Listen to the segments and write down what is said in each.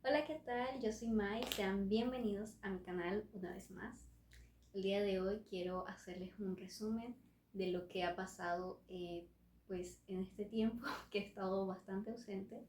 Hola, ¿qué tal? Yo soy Mai, sean bienvenidos a mi canal una vez más. El día de hoy quiero hacerles un resumen de lo que ha pasado pues en este tiempo que he estado bastante ausente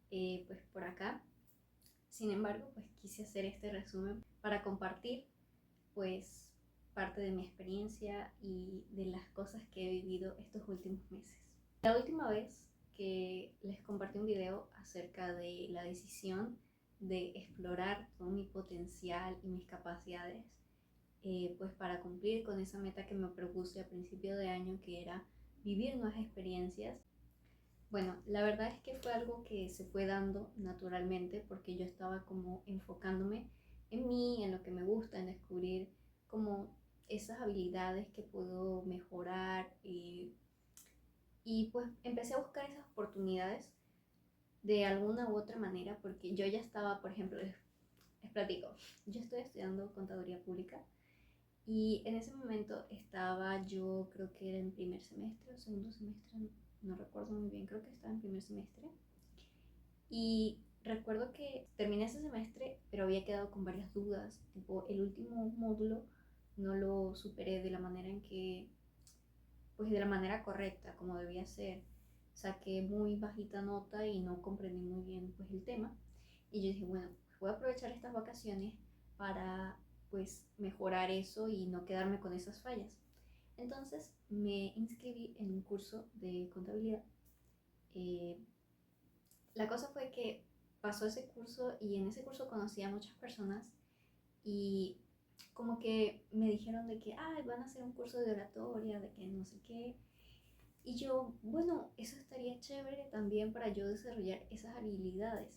pues por acá. Sin embargo, pues quise hacer este resumen para compartir pues parte de mi experiencia y de las cosas que he vivido estos últimos meses. La última vez que les compartí un video acerca de la decisión de explorar todo mi potencial y mis capacidades, pues para cumplir con esa meta que me propuse a principio de año, que era vivir nuevas experiencias. Bueno, la verdad es que fue algo que se fue dando naturalmente porque yo estaba como enfocándome en mí, en lo que me gusta, en descubrir como esas habilidades que puedo mejorar y pues empecé a buscar esas oportunidades de alguna u otra manera porque yo ya estaba, por ejemplo, les platico, yo estoy estudiando contaduría pública y en ese momento estaba, yo creo que era en primer semestre o segundo semestre, no recuerdo muy bien, creo que estaba en primer semestre. Y recuerdo que terminé ese semestre, pero había quedado con varias dudas. Tipo, el último módulo no lo superé de la manera en que, pues de la manera correcta, como debía ser. Saqué muy bajita nota y no comprendí muy bien pues el tema. Y yo dije, bueno, pues voy a aprovechar estas vacaciones para pues mejorar eso y no quedarme con esas fallas. Entonces me inscribí en un curso de contabilidad. Eh, la cosa fue que pasó ese curso y en ese curso conocí a muchas personas y como que me dijeron de que, ay, van a hacer un curso de oratoria, de que no sé qué. Y yo, bueno, eso estaría chévere también para yo desarrollar esas habilidades.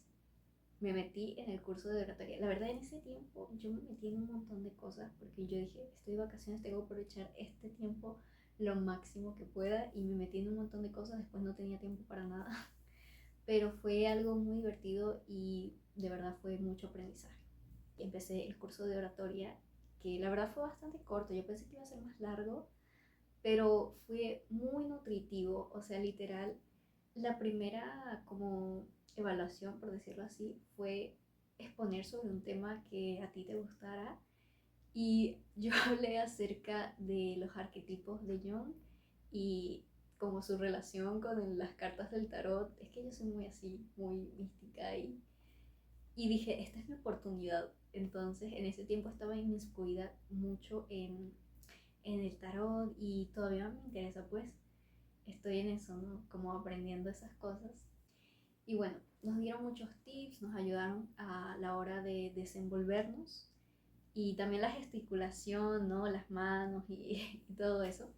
Me metí en el curso de oratoria. La verdad, en ese tiempo yo me metí en un montón de cosas porque yo dije, estoy de vacaciones, tengo que aprovechar este tiempo lo máximo que pueda y me metí en un montón de cosas, después no tenía tiempo para nada. Pero fue algo muy divertido y de verdad fue mucho aprendizaje. Empecé el curso de oratoria, que la verdad fue bastante corto, yo pensé que iba a ser más largo, pero fue muy nutritivo, o sea, literal, la primera como evaluación, por decirlo así, fue exponer sobre un tema que a ti te gustara y yo hablé acerca de los arquetipos de Jung y como su relación con las cartas del tarot. Es que yo soy muy así, muy mística y dije, esta es mi oportunidad. Entonces en ese tiempo estaba inmiscuida mucho en el tarot y todavía me interesa pues, estoy en eso, ¿no? Como aprendiendo esas cosas. Y bueno, nos dieron muchos tips, nos ayudaron a la hora de desenvolvernos y también la gesticulación, ¿no? Las manos y todo eso.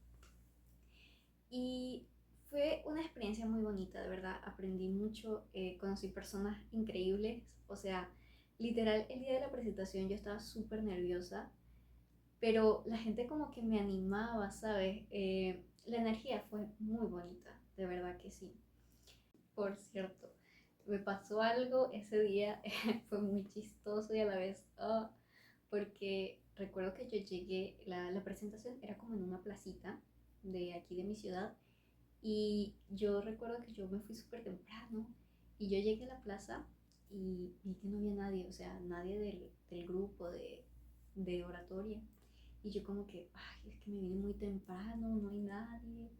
Y fue una experiencia muy bonita, de verdad. Aprendí mucho, conocí personas increíbles. O sea, literal, el día de la presentación yo estaba súper nerviosa, pero la gente como que me animaba, ¿sabes? La energía fue muy bonita, de verdad que sí. Por cierto, me pasó algo ese día, fue muy chistoso y a la vez, porque recuerdo que yo llegué, la presentación era como en una placita de aquí de mi ciudad y yo recuerdo que yo me fui súper temprano y yo llegué a la plaza y vi que no había nadie, o sea, nadie del grupo de oratoria. Y yo como que, ay, es que me vine muy temprano, no hay nadie,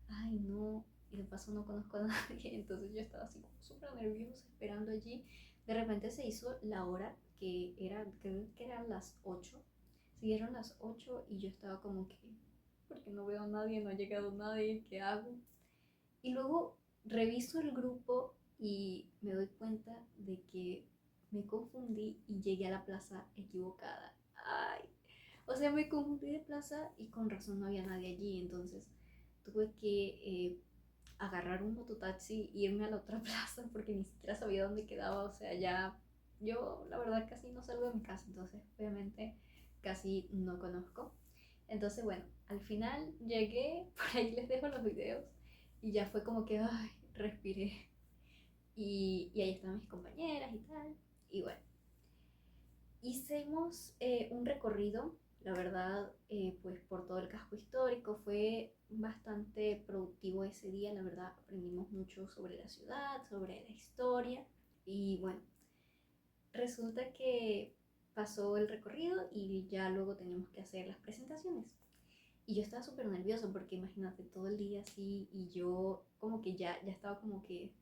ay, no, y de paso no conozco a nadie, entonces yo estaba así como súper nerviosa esperando allí. De repente se hizo la hora que era, creo que eran las 8, siguieron las 8 y yo estaba como que, porque no veo a nadie, no ha llegado nadie, ¿qué hago? Y luego reviso el grupo y me doy cuenta de que me confundí y llegué a la plaza equivocada. Ay, o sea, me confundí de plaza y con razón no había nadie allí, entonces tuve que agarrar un mototaxi e irme a la otra plaza porque ni siquiera sabía dónde quedaba, o sea, ya yo la verdad casi no salgo de mi casa, entonces obviamente casi no conozco. Entonces, bueno, al final llegué, por ahí les dejo los videos y ya fue como que, ay, respiré. Y ahí están mis compañeras y tal. Y bueno, hicimos un recorrido, la verdad, pues por todo el casco histórico. Fue bastante productivo ese día, la verdad, aprendimos mucho sobre la ciudad, sobre la historia. Y bueno, resulta que pasó el recorrido y ya luego teníamos que hacer las presentaciones. Y yo estaba súper nerviosa porque imagínate todo el día así y yo como que ya estaba como que,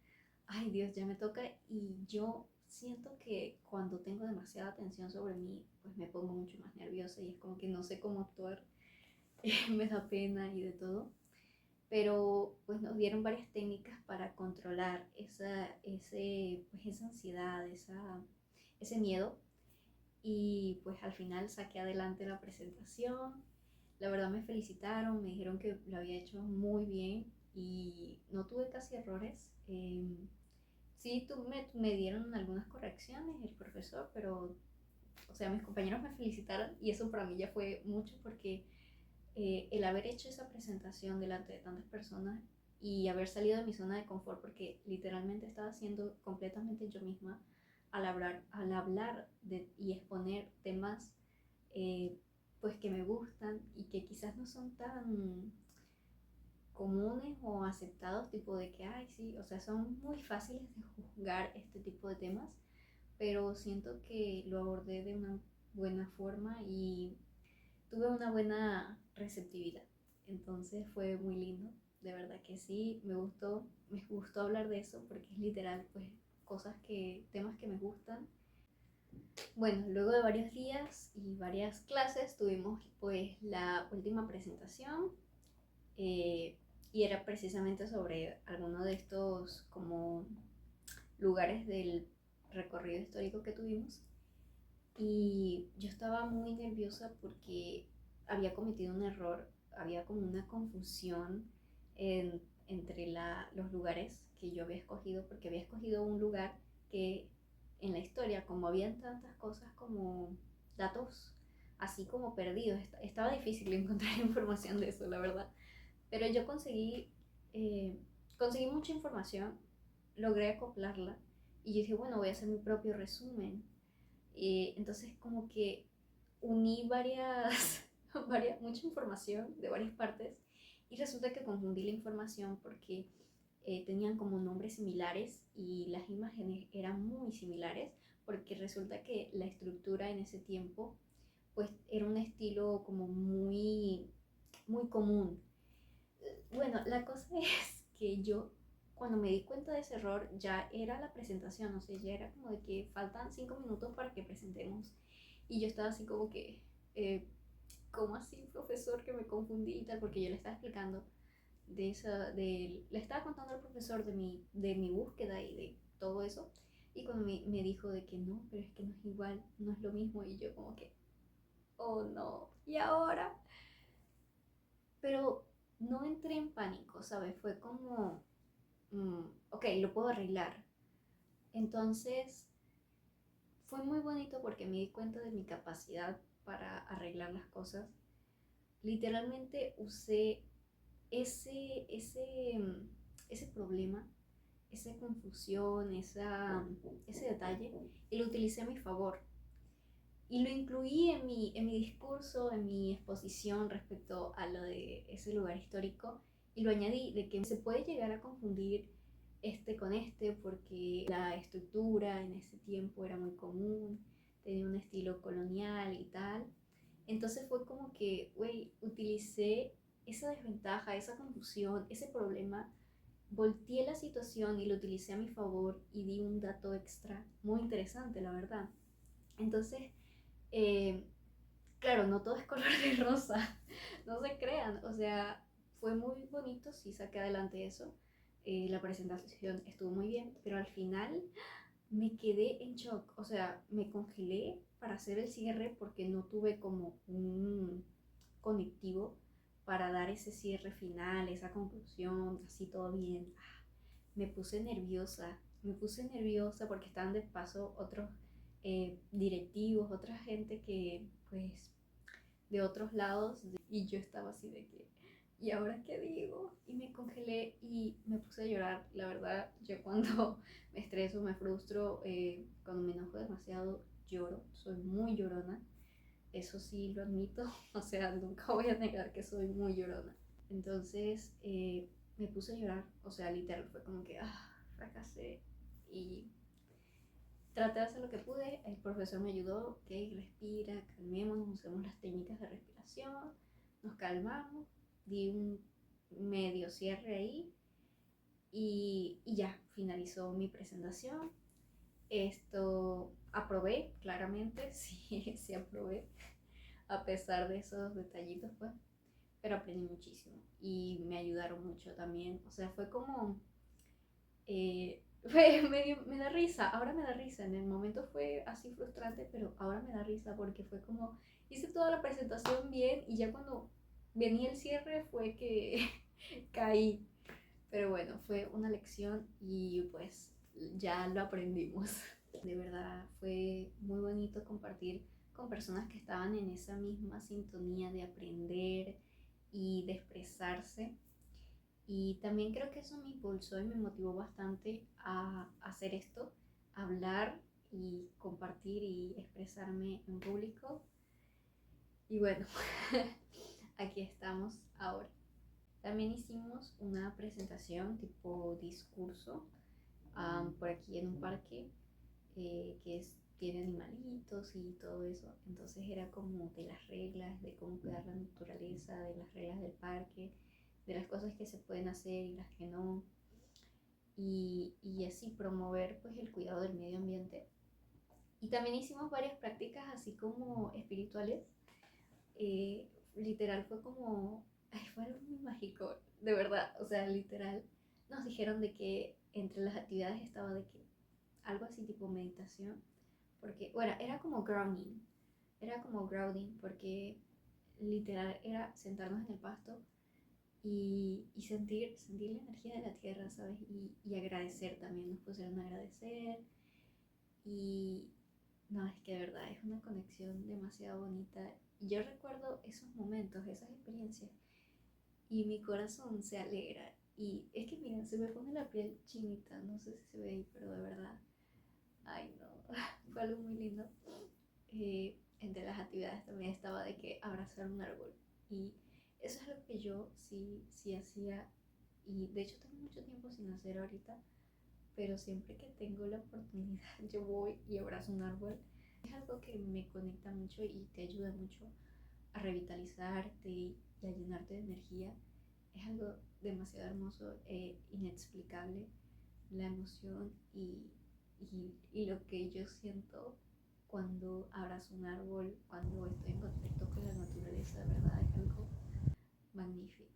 ay Dios, ya me toca. Y yo siento que cuando tengo demasiada tensión sobre mí, pues me pongo mucho más nerviosa y es como que no sé cómo actuar, me da pena y de todo. Pero pues nos dieron varias técnicas para controlar esa ansiedad, ese miedo. Y pues al final saqué adelante la presentación. La verdad me felicitaron, me dijeron que lo había hecho muy bien y no tuve casi errores. Sí, me dieron algunas correcciones el profesor, pero, o sea, mis compañeros me felicitaron y eso para mí ya fue mucho porque el haber hecho esa presentación delante de tantas personas y haber salido de mi zona de confort, porque literalmente estaba siendo completamente yo misma al hablar y exponer temas pues que me gustan y que quizás no son tan comunes o aceptados, tipo de que, ay, sí, o sea, son muy fáciles de juzgar este tipo de temas, pero siento que lo abordé de una buena forma y tuve una buena receptividad. Entonces fue muy lindo, de verdad que sí, me gustó hablar de eso porque es literal, pues, temas que me gustan. Bueno, luego de varios días y varias clases tuvimos pues la última presentación eh, y era precisamente sobre alguno de estos como lugares del recorrido histórico que tuvimos y yo estaba muy nerviosa porque había cometido un error, había como una confusión entre los lugares que yo había escogido, porque había escogido un lugar que en la historia, como habían tantas cosas como datos así como perdidos, estaba difícil encontrar información de eso, la verdad. Pero yo eh, conseguí mucha información, logré acoplarla y yo dije, bueno, voy a hacer mi propio resumen. Entonces como que uní mucha información de varias partes y resulta que confundí la información porque tenían como nombres similares y las imágenes eran muy similares porque resulta que la estructura en ese tiempo pues era un estilo como muy común. Bueno, la cosa es que yo cuando me di cuenta de ese error ya era la presentación, o sea, ya era como de que faltan 5 minutos para que presentemos y yo estaba así como que, eh, ¿cómo así, profesor, que me confundí y tal? Porque yo le estaba explicando le estaba contando al profesor de mi búsqueda y de todo eso. Y cuando me dijo de que no, pero es que no es igual, no es lo mismo. Y yo como que, oh no, ¿y ahora? Pero no entré en pánico, ¿sabes? Fue como, ok, lo puedo arreglar. Entonces fue muy bonito porque me di cuenta de mi capacidad para arreglar las cosas. Literalmente usé ese, ese, ese problema, esa confusión, ese detalle, y lo utilicé a mi favor. Y lo incluí en mi discurso, en mi exposición respecto a lo de ese lugar histórico, y lo añadí de que se puede llegar a confundir este con este porque la estructura en ese tiempo era muy común, tenía un estilo colonial y tal. Entonces fue como que, güey, utilicé esa desventaja, esa confusión, ese problema, volteé la situación y lo utilicé a mi favor y di un dato extra muy interesante, la verdad. Entonces, eh, claro, no todo es color de rosa, no se crean, o sea, fue muy bonito, sí saqué adelante eso. La presentación estuvo muy bien, pero al final me quedé en shock, o sea, me congelé para hacer el cierre porque no tuve como un conectivo para dar ese cierre final, esa conclusión, así todo bien. Me puse nerviosa porque estaban de paso otros directivos, otra gente que pues de otros lados y yo estaba así de que, ¿y ahora qué digo? Y me congelé y me puse a llorar. La verdad, yo cuando me estreso, me frustro, cuando me enojo demasiado, lloro. Soy muy llorona. Eso sí lo admito. O sea, nunca voy a negar que soy muy llorona. Entonces me puse a llorar. O sea, literal, fue como que, fracasé. Y traté de hacer lo que pude, el profesor me ayudó, ok, respira, calmémonos, usemos las técnicas de respiración, nos calmamos, di un medio cierre ahí y ya, finalizó mi presentación. Esto aprobé, claramente, sí, sí aprobé, a pesar de esos detallitos, pues, pero aprendí muchísimo y me ayudaron mucho también, o sea, fue como me da risa, ahora me da risa, en el momento fue así frustrante, pero ahora me da risa porque fue como, hice toda la presentación bien y ya cuando venía el cierre fue que caí, pero bueno, fue una lección y pues ya lo aprendimos. De verdad fue muy bonito compartir con personas que estaban en esa misma sintonía de aprender y de expresarse. Y también creo que eso me impulsó y me motivó bastante a hacer esto, a hablar y compartir y expresarme en público. Y bueno, aquí estamos ahora. También hicimos una presentación tipo discurso por aquí en un parque tiene animalitos y todo eso. Entonces era como de las reglas, de cómo cuidar la naturaleza, de las reglas del parque, de las cosas que se pueden hacer y las que no. Y así promover pues el cuidado del medio ambiente. Y también hicimos varias prácticas así como espirituales. Literal fue como, ay, fue algo muy mágico, de verdad, o sea, literal. Nos dijeron de que entre las actividades estaba de que algo así tipo meditación, porque, bueno, era como grounding, porque literal era sentarnos en el pasto y sentir la energía de la tierra, ¿sabes? Y agradecer también, nos pusieron a agradecer y no, es que de verdad es una conexión demasiado bonita. Y yo recuerdo esos momentos, esas experiencias y mi corazón se alegra. Y es que miren, se me pone la piel chinita, no sé si se ve ahí, pero de verdad, ay no, fue algo muy lindo. Entre las actividades también estaba de que abrazar un árbol. Y eso es lo que yo sí hacía. Y de hecho tengo mucho tiempo sin hacer ahorita, pero siempre que tengo la oportunidad yo voy y abrazo un árbol. Es algo que me conecta mucho y te ayuda mucho a revitalizarte y a llenarte de energía. Es algo demasiado hermoso e inexplicable la emoción y lo que yo siento cuando abrazo un árbol, cuando estoy en contacto con la naturaleza, de verdad es algo magnífico.